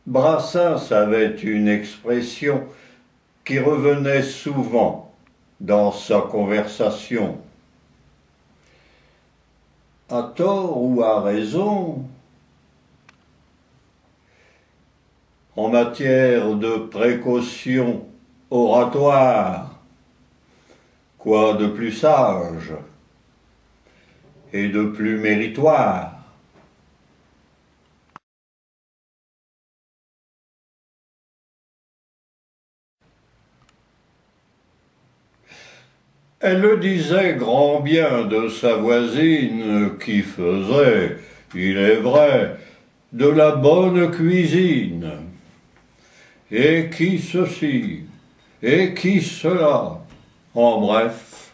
Brassens avait une expression qui revenait souvent dans sa conversation. À tort ou à raison, en matière de précaution oratoire, quoi de plus sage et de plus méritoire? Elle disait grand bien de sa voisine qui faisait, il est vrai, de la bonne cuisine. Et qui ceci, et qui cela, en bref,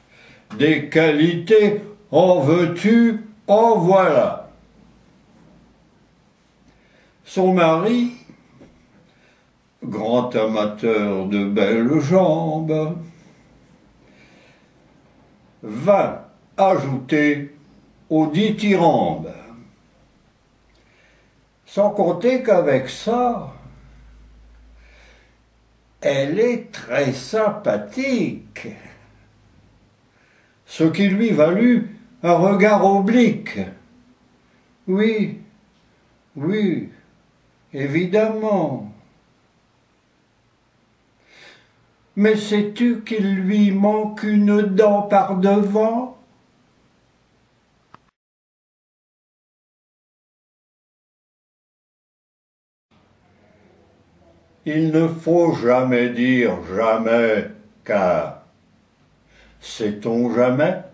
des qualités en veux-tu, en voilà. Son mari, grand amateur de belles jambes, va ajouter au dithyrambe. Sans compter qu'avec ça, elle est très sympathique, ce qui lui valut un regard oblique. Oui, oui, évidemment. Mais sais-tu qu'il lui manque une dent par devant? Il ne faut jamais dire jamais, car sait-on jamais?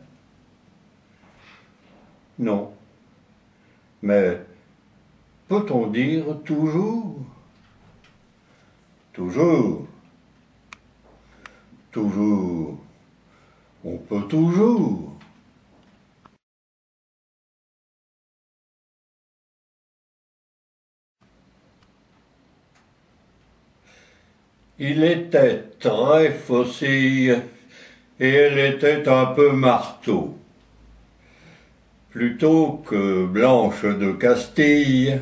Non. Mais peut-on dire toujours? Toujours. Toujours. On peut toujours. Il était très faucille et elle était un peu marteau. Plutôt que Blanche de Castille,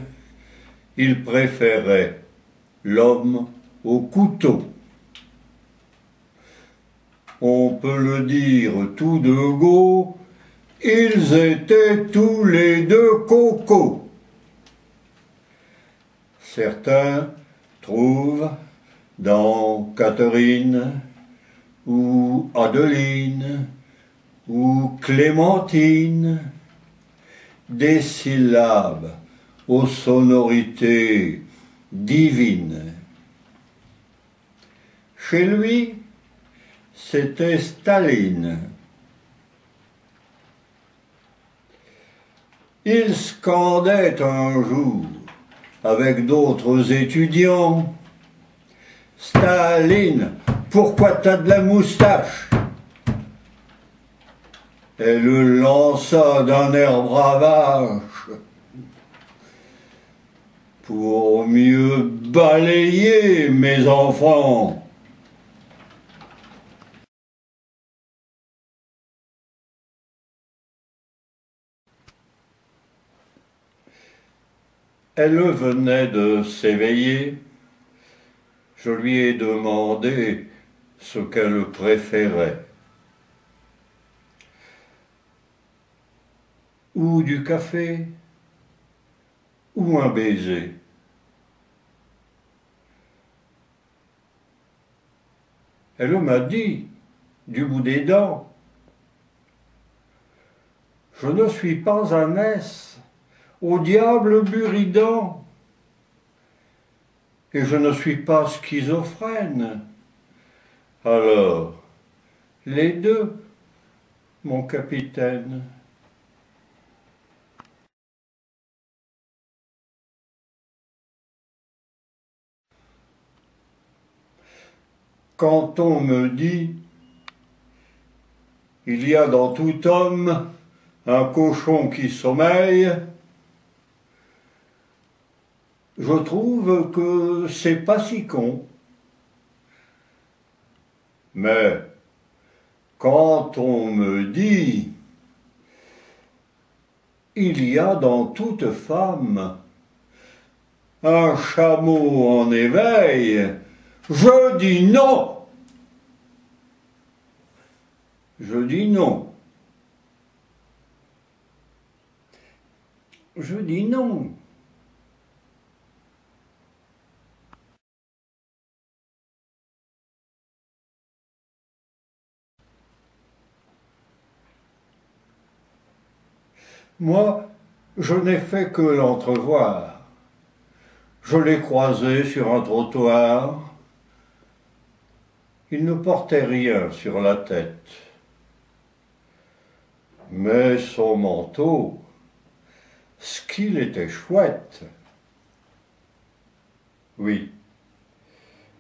il préférait l'homme au couteau. On peut le dire tout de go, ils étaient tous les deux cocos. Certains trouvent dans Catherine ou Adeline ou Clémentine des syllabes aux sonorités divines. Chez lui, c'était Staline. Il scandait un jour, avec d'autres étudiants, « Staline, pourquoi t'as de la moustache ?» Elle le lança d'un air bravache pour mieux balayer mes enfants. Elle venait de s'éveiller. Je lui ai demandé ce qu'elle préférait. Ou du café, ou un baiser. Elle m'a dit, du bout des dents, « Je ne suis pas un S, au diable Buridan, et je ne suis pas schizophrène. Alors, les deux, mon capitaine. » Quand on me dit « Il y a dans tout homme un cochon qui sommeille », je trouve que c'est pas si con. Mais quand on me dit « Il y a dans toute femme un chameau en éveil, je dis non. Je dis non. Je dis non. Moi, je n'ai fait que l'entrevoir. Je l'ai croisé sur un trottoir. Il ne portait rien sur la tête. Mais son manteau, ce qu'il était chouette. Oui,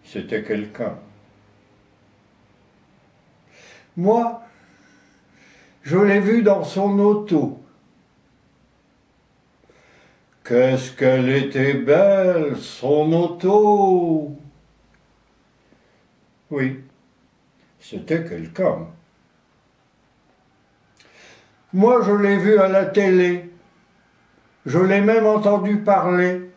c'était quelqu'un. Moi, je l'ai vu dans son auto. Qu'est-ce qu'elle était belle, son auto! Oui, c'était quelqu'un. Moi, je l'ai vu à la télé. Je l'ai même entendu parler.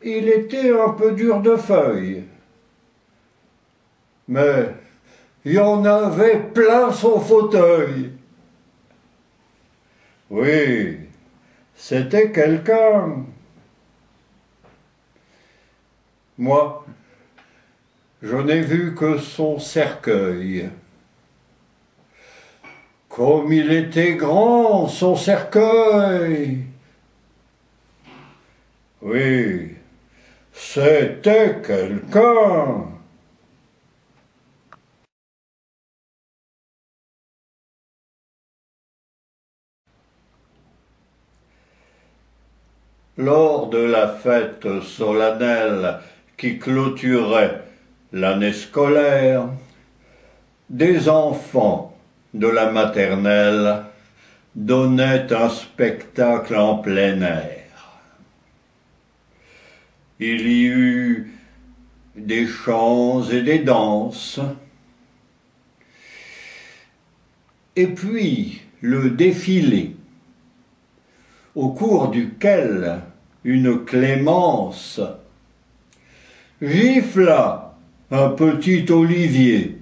Il était un peu dur de feuilles. Mais il y en avait plein son fauteuil. Oui, c'était quelqu'un. Moi, je n'ai vu que son cercueil. Comme il était grand, son cercueil. Oui, c'était quelqu'un. Lors de la fête solennelle qui clôturait l'année scolaire, des enfants de la maternelle donnaient un spectacle en plein air. Il y eut des chants et des danses, et puis le défilé, au cours duquel une Clémence gifla un petit olivier.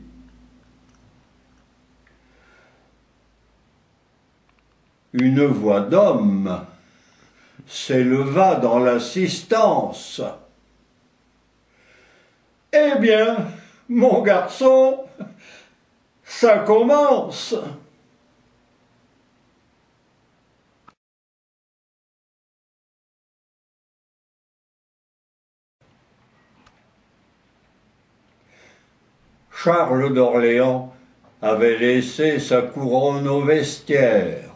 Une voix d'homme s'éleva dans l'assistance. « Eh bien, mon garçon, ça commence !» Charles d'Orléans avait laissé sa couronne au vestiaire.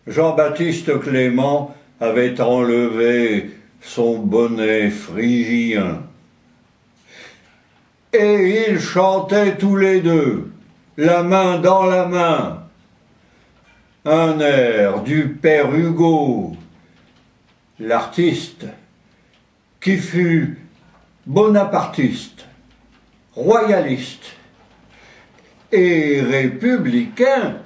Jean-Baptiste Clément avait enlevé son bonnet phrygien. Et ils chantaient tous les deux, la main dans la main, un air du père Hugo, l'artiste qui fut bonapartiste, royaliste et républicain